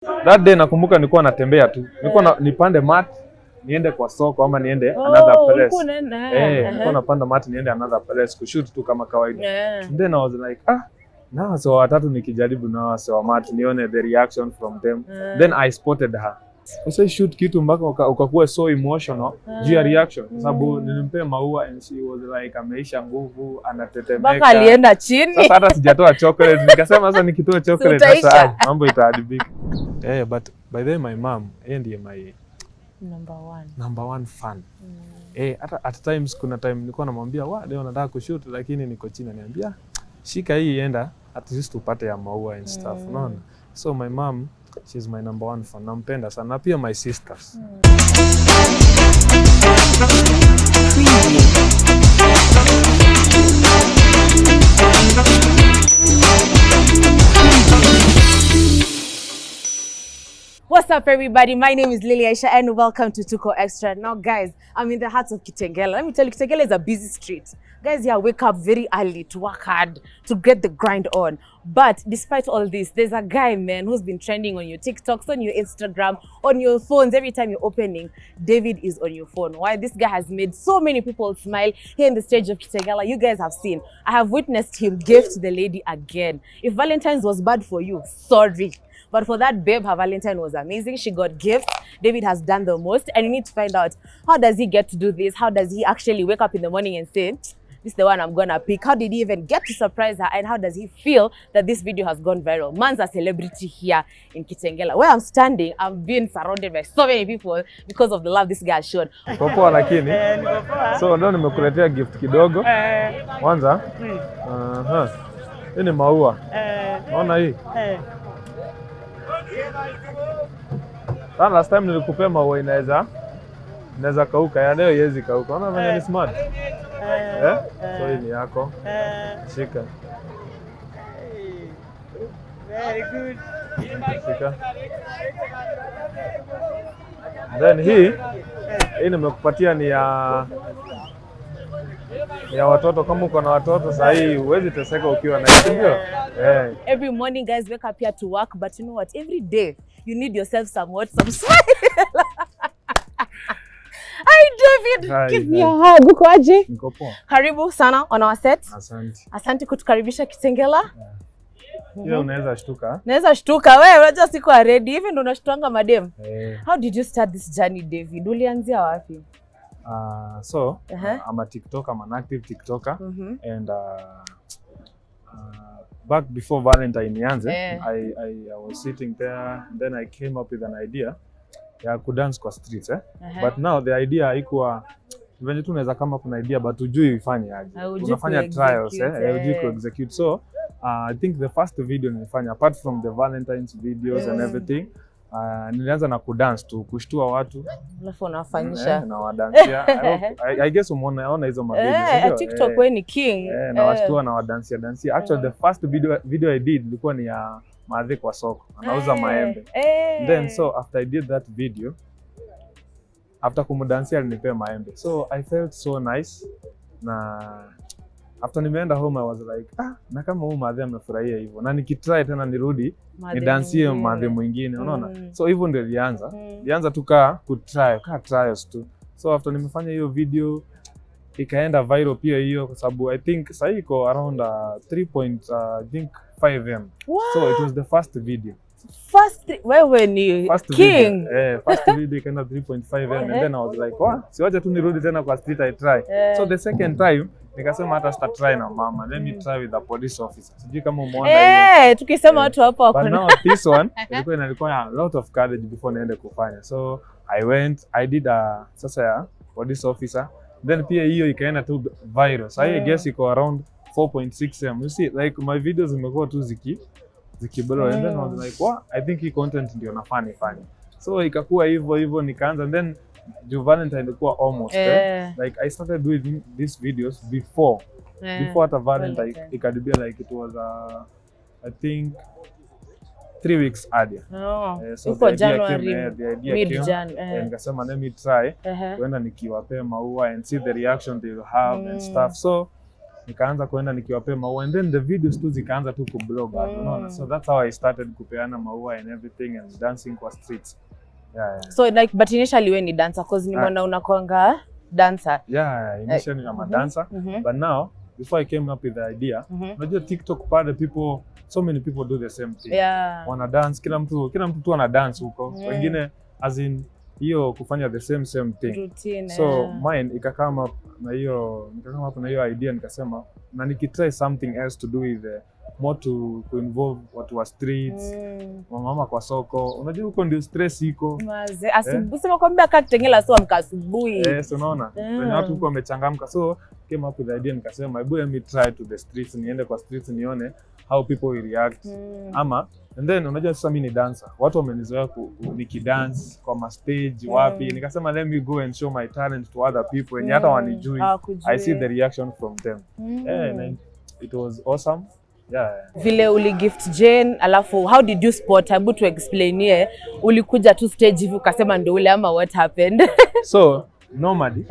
That day nakumbuka nilikuwa natembea tu. Nilikuwa nipande mat niende kwa soko ama niende another place. Nilikuwa napanda mat niende another place kushoot tu kama kawaida. Then I was like na so watatu nikijaribu na wase wa mat nione the reaction from them. Then I spotted her. Sasa shoot kitu mpaka ukakuwa so emotional juu ya reaction kwa sababu nilimpea maua and she was like ameisha nguvu anatetemeka. Mpaka alienda chini. Sasa hata sijatoa chocolate nikasema sasa nikitoa chocolate sasa mambo itaharibika. But by the way my mom ndiye my number one fan. Hata at times kuna time nilikuwa namwambia leo nataka kushoot lakini niko chini ananiambia shika hii enda at least upate ya maua and stuff. Unaona? So my mom, she's my number one fan. Nampenda sana. Na pia my sisters. What's up, everybody? My name is Lily Aisha and welcome to Tuko Extra. Now, guys, I'm in the heart of Kitengela. Let me tell you, Kitengela is a busy street. Guys, yeah, wake up very early to work hard, to get the grind on. But despite all this, there's a guy, man, who's been trending on your TikToks, on your Instagram, on your phones. Every time you're opening, David is on your phone. Why? This guy has made so many people smile here in the stage of Kitengela. You guys have seen. I have witnessed him gift the lady again. If Valentine's was bad for you, sorry. But for that babe, her Valentine was amazing. She got gifts. David has done the most. And you need to find out, how does he get to do this? How does he actually wake up in the morning and say, this is the one I'm going to pick? How did he even get to surprise her? And how does he feel that this video has gone viral? Man's a celebrity here in Kitengela. Where I'm standing, I'm being surrounded by so many people because of the love this guy has shown. Popoa lakini. So leo nimekuletea gift kidogo. Kwanza. Hii ni maua. Unaona hii? Last time nilikupea maua inaweza kauka, ya leo haiwezi kauka. Unaona vile ni smart. So hii ni yako. Shika. Very good. Shika. Then hii nimekupatia ni ya watoto. Kama uko na watoto sasa hii huwezi teseka ukiwa na hiyo. Every morning, guys, wake up here to work, but you know what? Every day you need yourself some smile. Hi David, give me a hug. Uko aje? Niko poa. Karibu sana on our set. Asante. Asante kutukaribisha Kitengela. Hiyo unaweza shtuka. Naweza shtuka wewe, unajua siko ready. Hivi ndo unashtuanga madem. How did you start this journey, David? Ulianzia wapi? I'm a TikToker, I'm an active TikToker, and back before Valentine nianze, I was sitting there and then I came up with an idea ya kudance kwa streets but now the idea haikuwa venye tu unaweza kama kuna idea but hujui ifanye aje. Unafanya trials hujui ku execute. So I think the first video nilifanya apart from the Valentine's videos and everything, nilianza na kudance tu kushtua watu alafu unafanyisha na wadansia. I guess umeona hizo mavideo TikTok wewe ni king na washtua na wadansia. Actually the first video I did ilikuwa ni ya Madhe kwa soko anauza maembe. Then so after I did that video, after kumudansia alinipea maembe, so I felt so nice. Na after nimeenda home I was like na kama huyu Madhe amefurahia hivyo na nikitry tena nirudi ni dansie Madhe mwingine, unaona. So hivyo ndio ilianza tu trials tu. So after nimefanya hiyo video ikaenda viral pia hiyo kwa sababu I think sasa iko around 3.5M. So it was the first video. Wewe ni king. First video ikaenda 3.5M and then I was like, siwaje tu nirudi tena kwa street I try. So the second time nikasema hata start try na mama. Let me try with the police officer. Sijui kama umeona hiyo. Tukisema watu hapo wako. But now this one ilikuwa a lot of courage before niende kufanya. So I did sasa ya police officer. Then pia hiyo ikaenda tu viral. So I guess iko around 4.6M. You see, like my videos zimekuwa tu zikibro and then I was like, I think hii content ndio nafanya. So ikakuwa hivyo nikaanza and then Valentine ilikuwa almost like I started doing these videos before hata Valentine ikadibia like it was I think 3 weeks earlier. So the idea came, nikasema let me try kuenda nikiwapea maua and see the reaction they will have and stuff. So nikaanza kuenda nikiwapea maua and then the videos tu zikaanza tu kublog unaona. So that's how I started kupeana maua and everything and dancing kwa streets. Yeah. So like but initially when ni dancer cause nimeona unakuanga dancer. Yeah, initially I'm a dancer but now before I came up with the idea, unajua TikTok pale people, so many people do the same thing. Yeah. Wana dance, kila mtu tu ana dance huko. Wengine as in hiyo kufanya the same thing. Routine, so mine ikakama na hiyo idea nikasema na nikitry something else to do with more to involve watu wa streets, mama kwa soko. Unajua huko ndio stress iko. Asubuhi sema kwamba Kitengela so amka asubuhi. So unaona wenye watu huko wamechangamka, so came up with the idea nikasema hebu let me try to the streets, niende kwa streets nione how people will react. Ama and then unajua sasa mimi ni dancer, watu wamenizoea nikidance kwa ma stage wapi, nikasema let me go and show my talent to other people and hata wanijui. I see the reaction from them. And it was awesome. Yeah. Vile uli gift Jane, alafu how did you spot? Hebu to explain here. Ulikuja tu stage hivi ukasema ndio ule ama what happened? So normally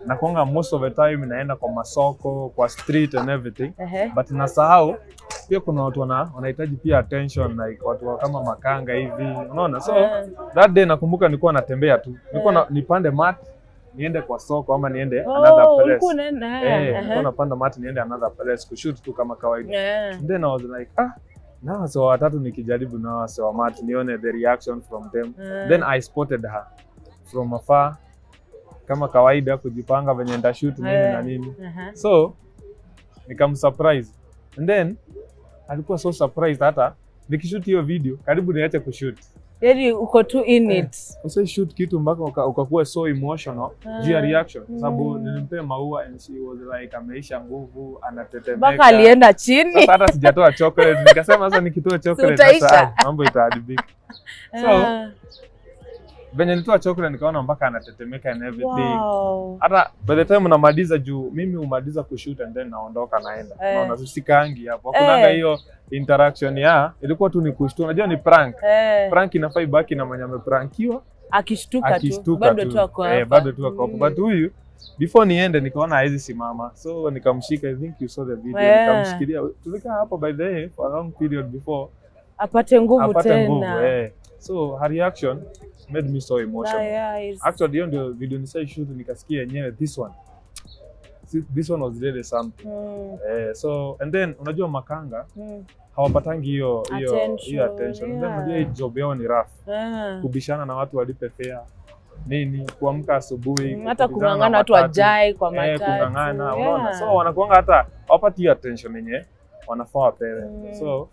nakuanga most of the time naenda kwa masoko, kwa street and everything. But nasahau pia kuna watu wanahitaji pia attention, like watu kama makanga hivi, unaona. So that day nakumbuka nilikuwa natembea tu, nilikuwa nipande mat niende kwa soko ama niende another place. Nilikuwa napanda mat niende another place kushoot tu kama kawaida. And then I was like na so watatu nikijaribu na wase wa mat nione the reaction from them. Then I spotted her from afar kama kawaida kujipanga venye nda shoot nini na nini. So nikamsurprise and then alikuwa so surprised hata nikishoot hiyo video karibu niache kushoot. Yaani uko tu in it. Usi shoot kitu mpaka ukakuwa so emotional juu ya reaction. Sababu nilimpea maua and she was like ameisha nguvu, anatetemeka. Mpaka alienda chini. Sasa hata sijatoa chocolate. Nikasema sasa nikitoa chocolate sasa mambo itaharibika. So venye nilitoa chocolate nikaona mpaka anatetemeka and everything. Hata by the time namaliza juu mimi umaliza kushoot and then naondoka naenda. Unaona sikaangi hapo. Hakunanga hiyo interaction ilikuwa tu ni kushtua. Unajua ni prank. Prank inafaa ibaki na mwenye ameprankiwa akishtuka tu. Bado tu ako hapo. Bado tu ako hapo. But huyu before niende nikaona haizi simama. So nikamshika, I think you saw the video. Nikamshikilia. Tulikaa hapo by the way for a long period before apate nguvu tena. So her reaction made me so emotional. Actually hiyo ndio video nisai shoot nikasikia yenyewe this one was really something. So and then unajua makanga hawapatangi hiyo attention. And then unajua hii job yao ni rough. Kubishana na watu walipe fare nini, kuamka asubuhi, hata kungangana watu wajai kwa matatu. Kungangana, unaona. So wanakuanga hata hawapati attention yenye wanafaa wapewe. So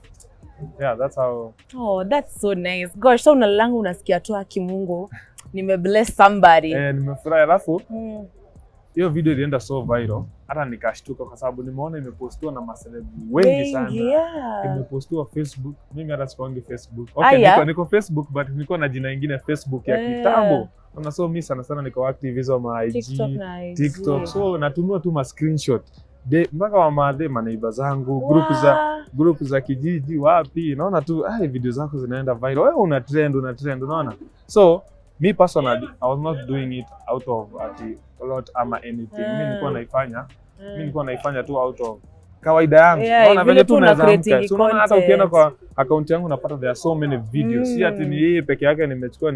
yeah, that's how. Oh, that's so nice. Gosh, so unalangu unasikia tu Mungu nimebless somebody. Nimefurahi. Alafu hiyo video ilienda so viral hata nikashtuka kwa sababu nimeona imepostiwa na maselebu wengi sana. Imepostiwa Facebook. Mimi hata sikuangi Facebook. Okay, niko Facebook but niko na jina lingine Facebook ya kitambo. Na so mimi sana niko active hizo ma IG, TikTok. So natumia tu ma screenshot. Mpaka wa maadhe maneiba zangu, group za kijiji wapi, naona tu video zako zinaenda viral. Wewe una trend unaona. So me personally I was not doing it out of a lot ama anything. Mimi nilikuwa naifanya tu out of kawaida yangu. Unaona vile tu naamka. So unaona hata ukienda kwa account yangu unapata there are so many videos. Si ati ni yeye peke yake nimechukua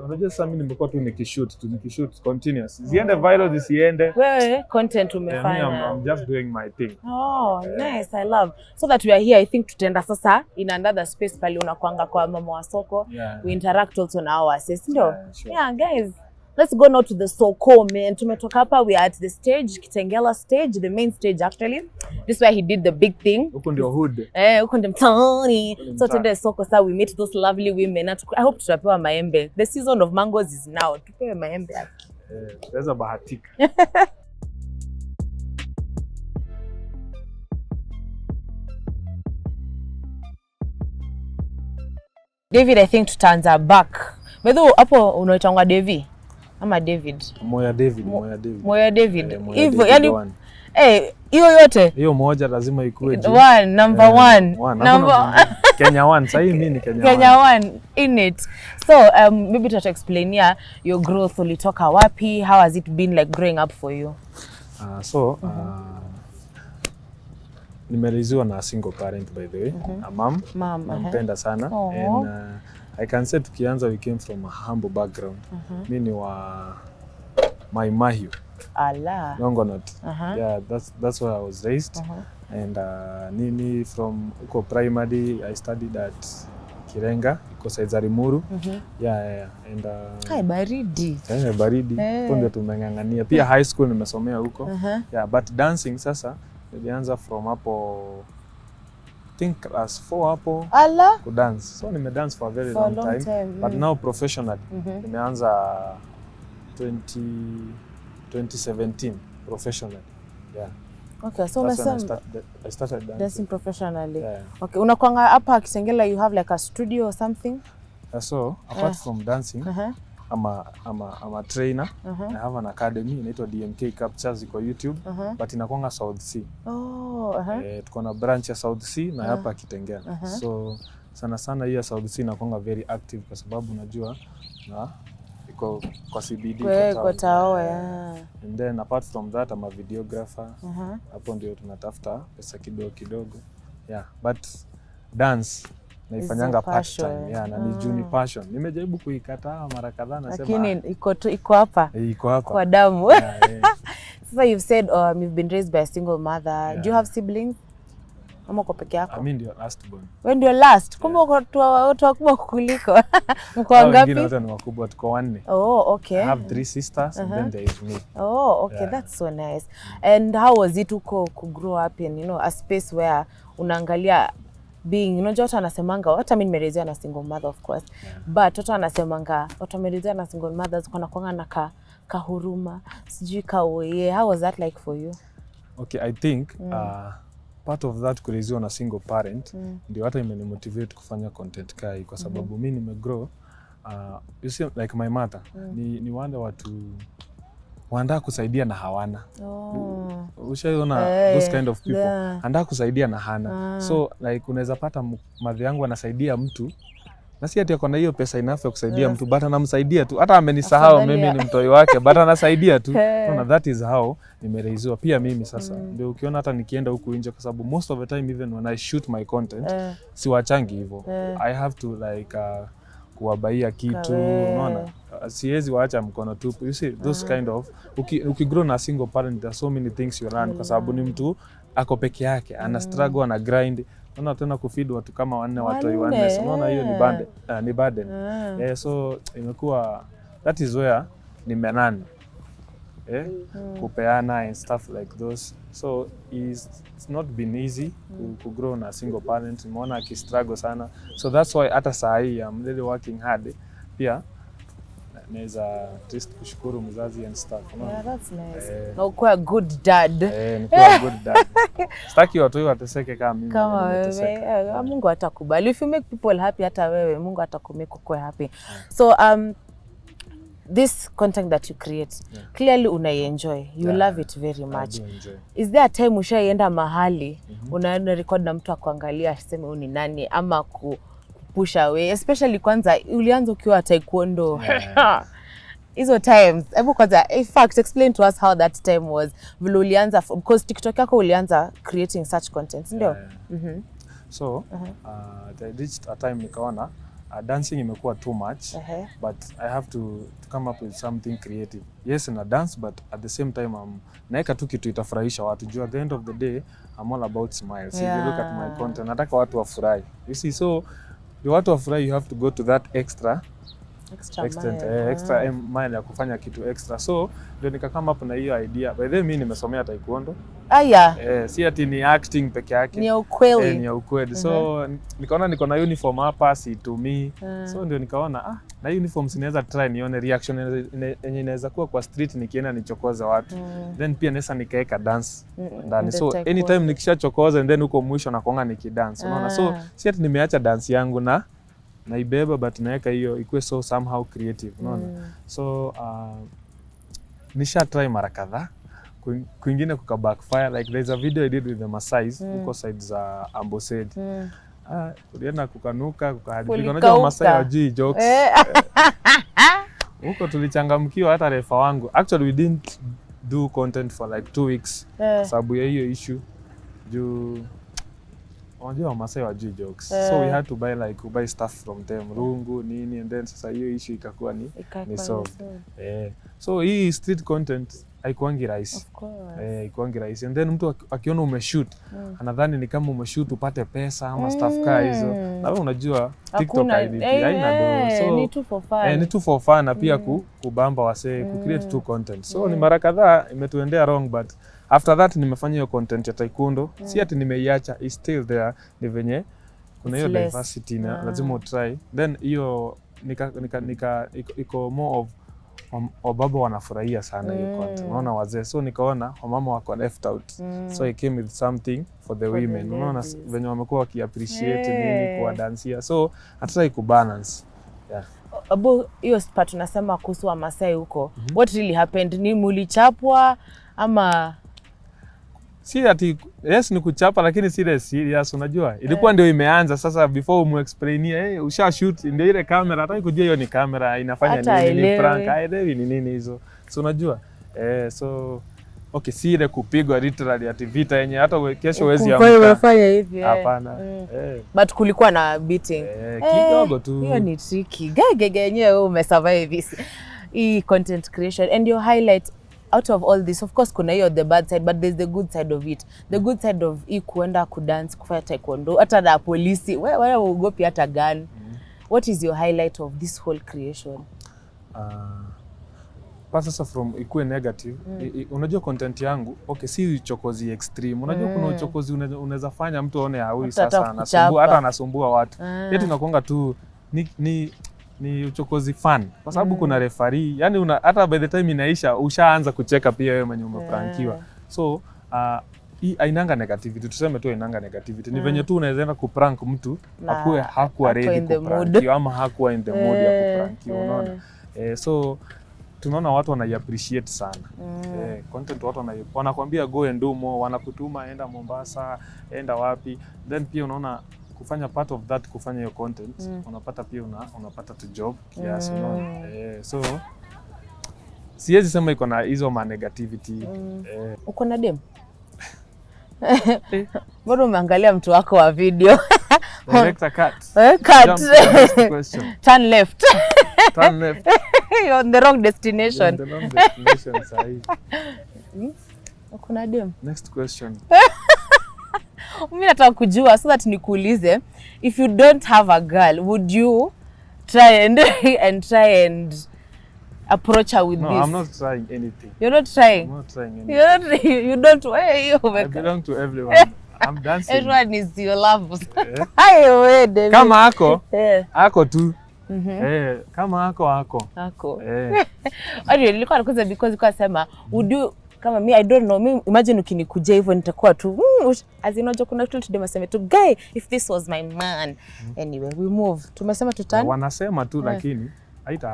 unajua sasa mimi nimekuwa tu nikishoot continuous. Ziende viral zisiende. Wewe content umefanya. I'm just doing my thing. Nice, I love. So that we are here, I think tutaenda sasa in another space pale unakuanga kwa mama wa soko. We interact also na our sis, ndio? Yeah, guys. Let's go now to the soko, man. Tumetoka hapa, we are at the stage, Kitengela stage, the main stage actually. This is where he did the big thing. Huko ndio hood. Huko ndio mtaani. So today soko sasa we meet those lovely women. I hope tutapewa maembe. The season of mangoes is now. Tupewe maembe hapa. Tunaweza bahatika. David, I think tutaanza back. Bedho hapo unaitangwa Devi ama David? Moya David. Hivyo yani hiyo yote. Hiyo moja lazima ikue juu. Number one. Kenya 1. Sasa mimi ni Kenya 1 in it. So maybe to explain your growth, ulitoka wapi? How has it been like growing up for you? Nimeleziwa na single parent by the way. A mom. Nampenda sana. And I can say tukianza we came from a humble background. Mimi ni wa Mai Mahiu. Longonot. Yeah, that's where I was raised. And nini from uko primary I studied at Kirenga, iko sides Rimuru. Yeah. And baridi. Baridi. Ndio tumengangania. Pia high school nimesomea huko. Yeah, but dancing sasa nilianza from hapo I think class 4 hapo ku dance. So nimedance for a very long time. But now professionally nimeanza 2017 professionally. Yeah. Okay, so I started dancing professionally. Yeah. Okay, unakwanga hapa Kitengela, you have like a studio or something? So apart from dancing, I'm a trainer. I have an academy inaitwa DMK Captures iko YouTube, but inakwanga South Sea. Tuko na branch ya South Sea na hapa Kitengela. So sana hiyo South Sea inakwanga very active kwa sababu unajua na iko kwa CBD kwa Tao. And then apart from that I'm a videographer. Hapo ndio tunatafuta pesa kidogo. Yeah, but dance naifanyanga part time. Yeah, na ni juni passion. Nimejaribu kuikataa mara kadhaa nasema lakini iko hapa. Iko hapa Kwa damu. So you've said you've been raised by a single mother. Do you have siblings? Ama uko peke yako? I mean ndio last born. Wewe ndio last. Kumbe uko watu wakubwa kukuliko. Mko wangapi? Wengine wote ni wakubwa, tuko 4. Okay. I have 3 sisters and then there is me. Okay. Yeah. That's so nice. And how was it to grow up in, a space where unaangalia being, unajua watu wanasemanga, hata mimi nimerezewa na single mother of course. But watu wanasemanga, watu wamerezewa na single mothers kuna kwanga na kahuruma, sijui kaoye. How was that like for you? Okay, I think part of that kurezewa na single parent ndio hata imenimotivate kufanya content kai kwa sababu mimi nimegrow you see like my mother ni wanda watu wanda kusaidia na hawana. Ushaona those kind of people. Anda kusaidia na hana. So like unaweza pata madhi yangu anasaidia mtu na si ati akona hiyo pesa enough ya kusaidia mtu, but anamsaidia tu. Hata amenisahau mimi ni mtoi wake, but anasaidia tu. So that is how nimereizwa pia mimi sasa. Ndio ukiona hata nikienda huku nje kwa sababu most of the time even when I shoot my content siwachangi hivyo. I have to like kuwabaia kitu, unaona? Siwezi waacha mkono tupu. You see those kind of ukigrow na single parent there are so many things you learn kwa sababu ni mtu ako peke yake, ana struggle, ana grind. Unaona tena kufeed watu kama 4 watoi 4. Unaona hiyo ni burden. So imekuwa that is where nimenani kupeana and stuff like those. So it's not been easy to grow na single parent. Nimeona akistruggle sana. So that's why hata saa hii I'm really working hard. Pia naweza just kushukuru mzazi and stuff. Yeah, that's nice. Na uko a good dad. Nikuwa a good dad. Sitaki watu wateseke kama mimi. Kama wewe. Mungu atakubali. If you make people happy hata wewe Mungu atakumake ukue happy. So this content that you create, clearly unaienjoy. You love it very much. Is there a time ushaienda mahali unaenda record na mtu akuangalia aseme uni nani ama push away, especially kwanza ulianza ukiwa taekwondo? Hizo times, hebu kwanza in fact explain to us how that time was. Vile ulianza, because TikTok yako ulianza creating such content, ndio? So I reached a time nikaona dancing imekuwa too much, but I have to come up with something creative. Yes, na dance, but at the same time naeka tu kitu itafurahisha watu. At the end of the day I'm all about smiles. If you look at my content, nataka watu wafurahi. You see, so the watu wafurahi, you have to go to that extra mile ya kufanya kitu extra. So ndio nikakama up na hiyo idea. By the way mimi nimesomea taekwondo. Si ati ni acting peke yake. Ni ukweli. Ni ukweli. So nikaona niko na uniform hapa situmii. So ndio nikaona na uniform sinaweza try nione reaction yenye inaweza kuwa kwa street nikienda nichokoza watu. Then pia nesa nikaeka dance ndani. So anytime nikishachokoza and then huko mwisho nakonga nikidance. Unaona? So si ati nimeacha dance yangu na naibeba, but naeka hiyo ikuwe so somehow creative, unaona? So nisha try mara kadhaa, kwingine kuka backfire. Like there's a video I did with the Masais huko side za Amboseli. Ulienda kukanuka kukaharibika. Unajua Masai hawajui jokes. Huko tulichangamkiwa hata refa wangu. Actually we didn't do content for like 2 weeks sababu ya hiyo issue. Juu unajua Wamasai wajui jokes. So we had to buy stuff from them, rungu nini, and then sasa hiyo issue ikakuwa ni solved. So hii street content haikuangi rahisi. Of course. Haikuangi rahisi. And then mtu akiona umeshoot, anadhani ni kama umeshoot upate pesa ama stuff kaa hizo. Na wewe unajua TikTok haina do. So ni too for fun. Ni too for fun na pia kubamba wasee, create two content. So ni mara kadhaa imetuendea wrong, but after that nimefanya hiyo content ya taekwondo. Si ati nimeiacha, is still there. Ni venye kuna hiyo diversity na lazima utry. Then hiyo iko more of wababa wanafurahia sana hiyo content. Unaona wazee. So nikaona wamama wako left out. So I came with something for the women. Unaona venye wamekuwa wakiappreciate nini kwa dansia. So nataka ikubalance. Yeah. Abo hiyo part tunasema kuhusu Wamasai huko. What really happened? Ni mulichapwa ama si ati yes ni kuchapa, lakini si serious, unajua ilikuwa ndio imeanza sasa. Before umexplainie usha shoot ndio ile kamera, hata kujua hiyo ni kamera inafanya nini, ni prank haelewi ni nini hizo. So unajua so okay, si ile kupigwa literally ati vita yenye hata kesho wezi amka hivi. Hapana. But kulikuwa na beating kidogo tu. Hiyo ni tricky gege yenyewe wewe umesurvive hii content creation. And your highlight out of all this, of course kuna hiyo the bad side, but there's the good side of it. The good side of kuenda kudance, kufanya taekwondo, hata na polisi wewe uogopi hata gun. What is your highlight of this whole creation? Sasa from ikuwe negative, unajua content yangu okay, si uchokozi extreme. Unajua kuna uchokozi unaweza fanya mtu aone huyu sasa anasumbua, hata anasumbua watu. Yetu inakuanga tu ni uchokozi fun, kwa sababu kuna referee, yani hata by the time inaisha ushaanza kucheka pia wewe mwenye umeprankiwa. So hii ainanga negativity, tuseme tu ainanga negativity. Ni venye tu unaweza enda kuprank mtu hakuwa ready kuprankiwa ama hakuwa in the mood ya kuprankiwa, unaona. So tunaona watu wanaiappreciate sana. Content watu wanakuambia go and do more, wanakutuma enda Mombasa, enda wapi. Then pia unaona kufanya part of that, kufanya hiyo content unapata pia unapata tu job kiasi, unaona. So siwezi sema iko na hizo ma negativity. Uko na dem? Bado umeangalia mtu wako wa video. Director cut. Turn left. Turn left. You're on the wrong destination. You're on the wrong destination sahi. Uko na dem? Next question. Mimi nataka kujua so that nikuulize, if you don't have a girl, would you try and approach her with this? No, I'm not trying anything. You're not trying? I'm not trying anything. You don't, I belong to everyone. I'm dancing. Everyone is your love. Kama ako tu. Kama ako. Nilikuwa nakuza because kwa sema, would you, kama me, I don't know, me imagine ukinikuja hivyo nitakuwa tu as in unajua kuna kitu tudemesema tu guy if this was my man. Anyway, we move. Tumesema tutani. Wanasema tu lakini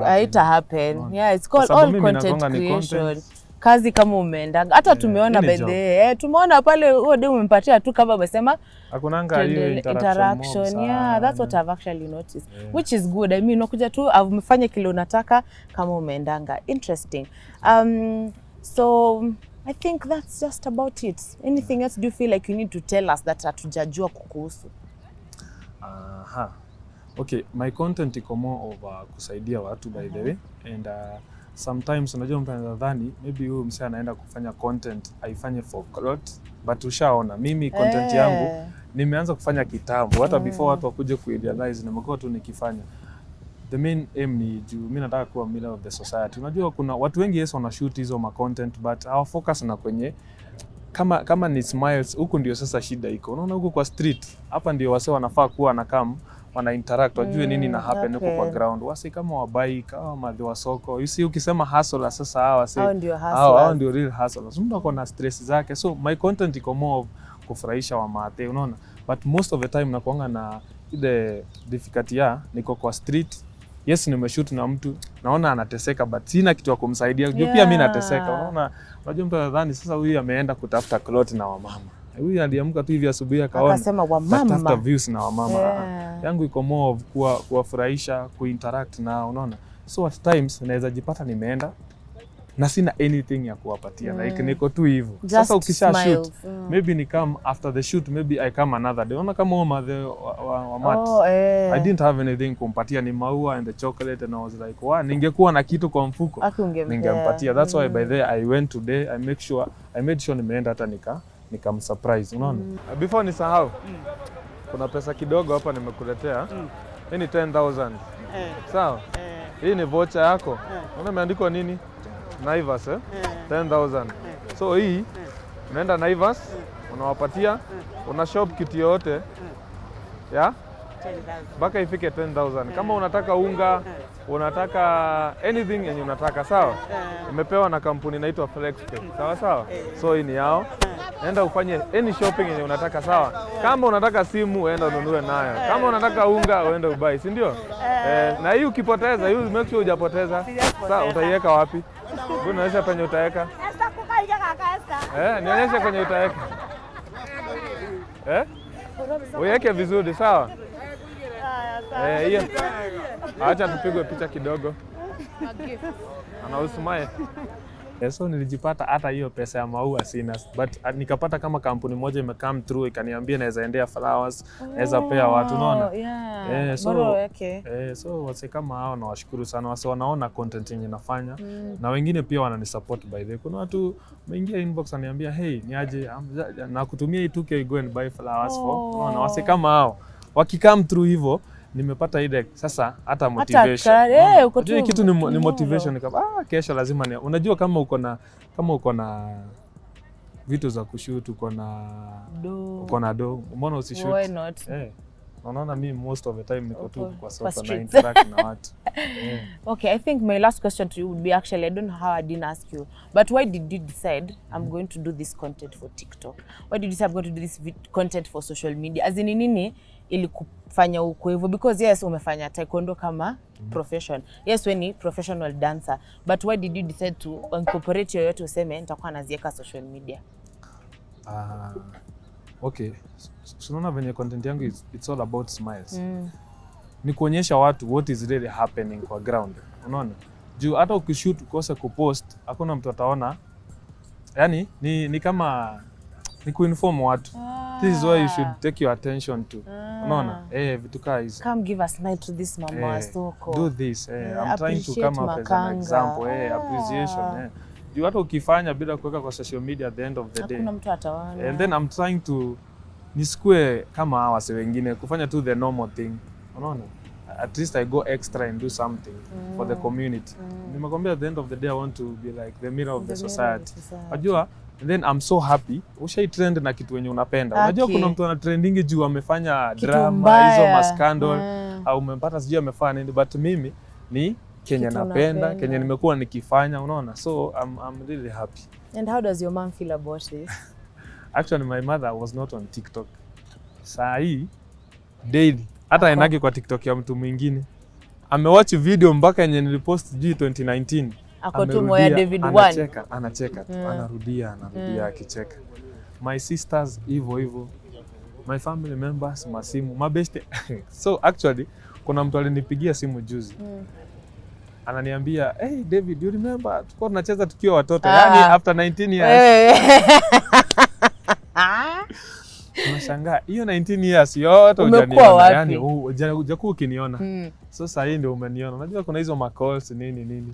haita happen. Yeah, it's called all content creation. Kazi kama umeenda. Hata tumeona by the tumeona pale huo demu umempatia tu kama umesema hakunanga hiyo interaction. Yeah, that's what I've actually noticed. Which is good. I mean, unakuja tu umefanya kile unataka kama umeendanga. Interesting. So I think that's just about it. Anything else do you feel like you need to tell us that hatujajua kukuhusu? Okay, my content iko more of kusaidia watu by the way, and sometimes unajua mtu anadhani maybe huyu msee anaenda kufanya content aifanye for clout, but ushaona mimi content yangu nimeanza kufanya kitambo hata before watu wakuje kurealize nimekuwa tu nikifanya. The main aim ni juu mimi nataka kuwa mirror of the society. Unajua kuna watu wengi wana shoot hizo ma content but our focus na kwenye kama ni smiles, huko ndio sasa shida iko. Unaona huko kwa street hapa ndio wase wanafaa kuwa na wana interact, wajue nini na happen huko kwa ground. Wase kama wabai kama madhi wa soko, you see ukisema hustler sasa hao ndio real hustlers. Mtu ako na stress zake. So my content iko more of kufurahisha wa mate, unaona. But most of the time nakuanga na ile difficulty niko kwa street. Yes, nimeshoot na mtu naona anateseka but sina kitu ya kumsaidia. Pia mimi nateseka. Unaona, unajua mtu anadhani sasa huyu ameenda kutafuta clout na wamama. Huyu aliamka tu hivi asubuhi akaona akasema wamama tafuta views na wamama. Yangu iko more kuwafurahisha, kuinteract na unaona. So at times naweza jipata nimeenda na sina anything ya kuwapatia like niko tu hivyo. Just Sasa ukisha smile. shoot maybe ni come after the shoot, maybe I come another day. Unaona kama wa Matt, I didn't have anything kumpatia, ni maua and the chocolate, and I was like wow, ningekuwa na kitu kwa mfuko ningempatia. That's why by the I went today, I made sure nimeenda hata nikamsurprise, unaona. Before nisahau, kuna pesa kidogo hapa nimekuletea. Hii ni 10,000. Sawa? Hii ni voucher yako. Unaona imeandikwa nini? Naivas 10,000. So hii unaenda Naivas, unawapatia, una shop kitu yote ya mpaka ifike 10,000. Kama unataka unga, unataka anything yenye unataka, sawa? Imepewa na kampuni inaitwa FlexPay. Sawa sawa? So hii ni yao. Enda ufanye any shopping yenye unataka, sawa? Kama unataka simu, enda ununue nayo. Kama unataka unga, uende ubai, si ndio? Na hii ukipoteza, hii make sure hujapoteza. Sawa, utaiweka wapi? Unaonyesha penye utaweka. Nionyeshe kwenye utaweka. Uweke vizuri, sawa? Hiyo. Acha tupigwe picha kidogo. Anausmaye. So nilijipata hata hiyo pesa ya maua sina, but nikapata kama kampuni moja imecome through ikaniambia naweza endea flowers, naweza pea watu, unaona. So wase kama hao nawashukuru sana, wase wanaona content yenye nafanya na wengine pia wananisupport by the way. Kuna watu wameingia inbox ananiambia hey, niaje na kutumia hii 2K go and buy flowers for, unaona. Wase kama hao wakicome through hivyo nimepata ile sasa hata motivation. Uko tu kitu ni motivation kama kesho lazima ni. Unajua kama uko na vitu za kushoot, uko na do, mbona usishoot? Why not? Unaona mimi most of the time niko tu kwa sofa na interact na watu. Okay, I think my last question to you would be, actually I don't know how I didn't ask you, but why did you decide I'm going to do this content for TikTok? Why did you decide I'm going to do this content for social media? As in nini ili kufanya uko hivyo? Because yes, umefanya taekwondo kama profession. Yes, wewe ni professional dancer, but why did you decide to incorporate yoyote useme nitakuwa naziweka social media? Okay. Unaona venye content yangu it's all about smiles. Ni kuonyesha watu what is really happening kwa ground. Unaona? Juu hata ukishoot ukose kupost, hakuna mtu ataona. Yaani ni kama ni kuinform watu. This is why you should take your attention to. Unaona? Vitu kaa hizo. Come give a smile to this mama soko. Do this. I'm trying to come up as an example. Appreciation. Juu hata ukifanya bila kuweka kwa social media at the end of the day, hakuna mtu ataona. And then I'm trying to nisikue kama hawa wase wengine kufanya tu the normal thing. Unaona? At least I go extra and do something for the community. Nimekwambia at the end of the day I want to be like the mirror of the society. Unajua? And then I'm so happy. Ushai trend na kitu wenye unapenda. Unajua kuna mtu ana trending juu amefanya drama, hizo mascandal, au umempata sijui amefanya nini, but mimi ni Kenya napenda, Kenya nimekuwa nikifanya, unaona. So I'm really happy. And how does your mom feel about this? Actually my mother was not on TikTok. Saa hii daily hata enagi kwa TikTok ya mtu mwingine. Amewatch video mpaka yenye nilipost juu 2019. Ako tu moya David 1. Anacheka tu, anarudia akicheka. My sisters hivyo. My family members masimu, mabeste. So actually kuna mtu alinipigia simu juzi. Ananiambia, "Hey David, you remember tulikuwa tunacheza tukiwa watoto?" Yaani after 19 years. Unashangaa hiyo 19 years yote hujaniona, yani hujakuwa ukiniona. So sasa hii ndio umeniona. Unajua kuna hizo calls nini.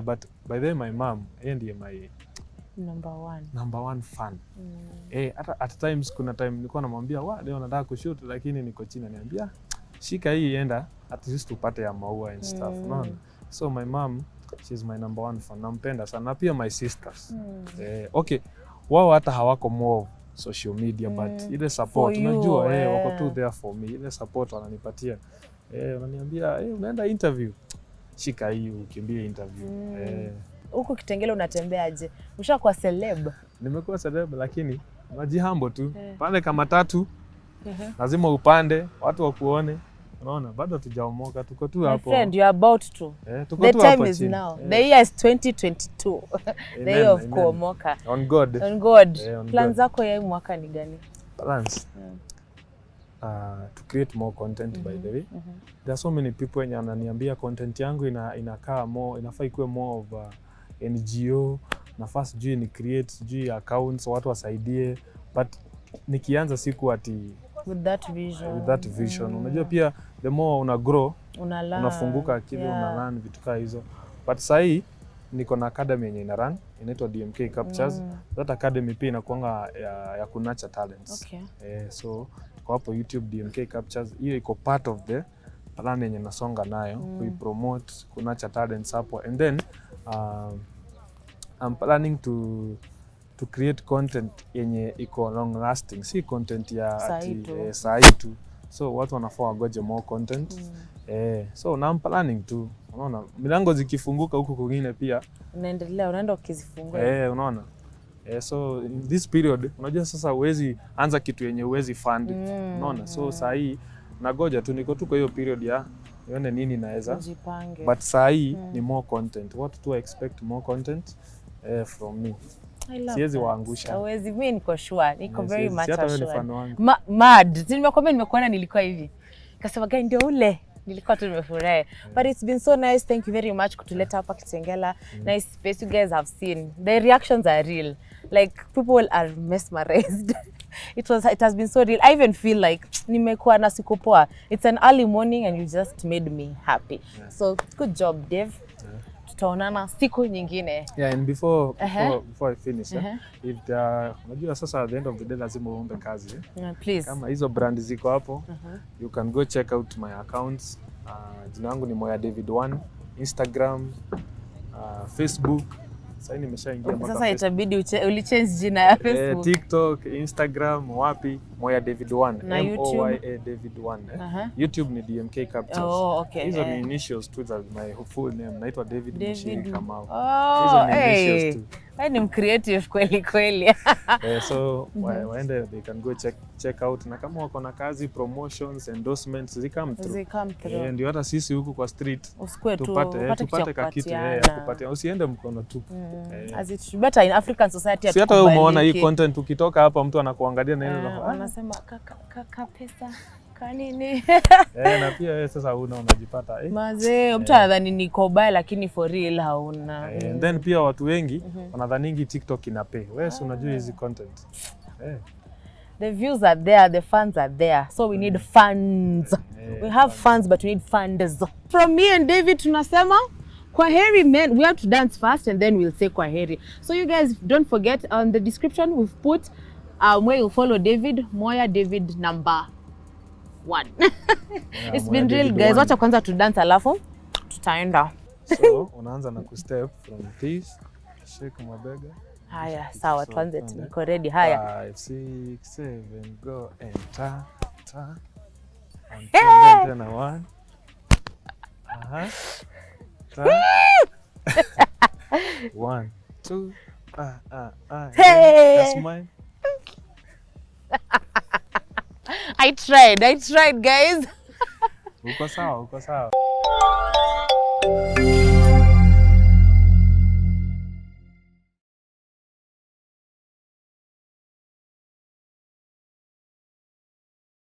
But by the way my mom ndiye my number one fan. Hata at times kuna time nilikuwa namwambia, leo nataka kushoot lakini niko chini, ananiambia, "Shika hii enda at least upate ya maua and stuff." Unaona? So my mom, she's my number one fan. Nampenda sana. Na pia my sisters. Okay, wao hata hawako more social media, but ile support unajua wako tu there for me. Ile support wananipatia. Wananiambia, unaenda interview, shika hii ukimbie interview. Huko Kitengela unatembeaje? Ushakuwa celeb? Nimekuwa celeb lakini najihambo tu. Pande kama tatu. Lazima upande, watu wakuone. Unaona, bado tujaomoka, tuko tu hapo. My friend, you are about to. Tuko tu hapo. The time is now. The year is 2022. The year of kuomoka. On God. Plans zako ya mwaka ni gani? Plans. To create more content by the way. There are so many people wenye wananiambia content yangu inakaa more, inafaa ikuwe more of NGO, nafaa sijui ni create sijui accounts watu wasaidie, but nikianza siku ati with that vision. Unajua pia the more una grow unafunguka akili, una learn vitu kama hizo. But sahii niko na academy yenye ina run inaitwa DMK Captures. That academy pia inakuanga ya kunacha talents. So kwa hapo YouTube DMK Captures, hiyo iko part of the plan yenye nasonga nayo kuipromote kunacha talents hapo, and then I'm planning to create content yenye iko long lasting, si content ya saa hii tu. So watu wanafaa wagoje more content. So na I'm planning tu, unaona milango zikifunguka huko kwingine pia unaenda ukizifungua. Unaona. So in this period unajua sasa uwezi anza kitu yenye uwezi fund, unaona. So saa hii nagoja tu, niko tu kwa hiyo period ya nione nini naweza jipange, but saa hii ni more content. What to expect more content from me. Siwezi waangusha. Hawezi, mimi niko sure, niko very much sure. Mad. Nimekuona nilikuwa hivi. Kasema gani ndio ule. Nilikuwa tu nimefurahi. But it's been so nice. Thank you very much kutuleta hapa Kitengela. Nice space you guys have seen. The reactions are real. Like people are mesmerized. It has been so real. I even feel like nimekuwa na siku poa. It's an early morning and you just made me happy. So good job, Dave. Tutaonana siku nyingine. And before I finish, if unajua sasa at the end of the day lazima uombe kazi. Please. Kama hizo brand ziko hapo, you can go check out my accounts. Jina langu ni Moya David 1, Instagram, Facebook. Sasa nimeshaingia mpaka sasa itabidi ulichange jina ya Facebook. TikTok, Instagram, wapi Moya David 1, MOYA David 1. YouTube ni DMK Captures. Hizo ni initials tu za my full name. Naitwa David Mushiri Kamau. Hizo ni initials tu. Ni mcreative kweli. So waende, they can go check out, na kama wako na kazi, promotions, endorsements zikam through. Ndio hata sisi huku kwa street tupate kakitu ya kupatia, usiende mkono tu. As it should better in African society. Si hata wewe umeona hii content ukitoka hapa mtu anakuangalia na ile anasema pesa kanini. Na pia sasa unajipata mazee mtu anadhani niko baya lakini for real hauna. And then pia watu wengi wanadhaningi TikTok ina pay. Wewe si unajua hizi content. The views are there, the fans are there. So we need funds. We have funds but we need funds. From me and David tunasema kwaheri men. We have to dance first and then we'll say kwaheri. So you guys don't forget, on the description we've put where you'll follow David, Moya David #1. It's been real guys. Wacha kwanza to dance alafu tutaenda. So unaanza na kustep from this, shake mabega. Haya sawa, tuanze, niko ready. Haya 5 6 7 go and ta. And then 1. Ta. 1 2 Hey. That's mine. I tried guys. Uko sawa.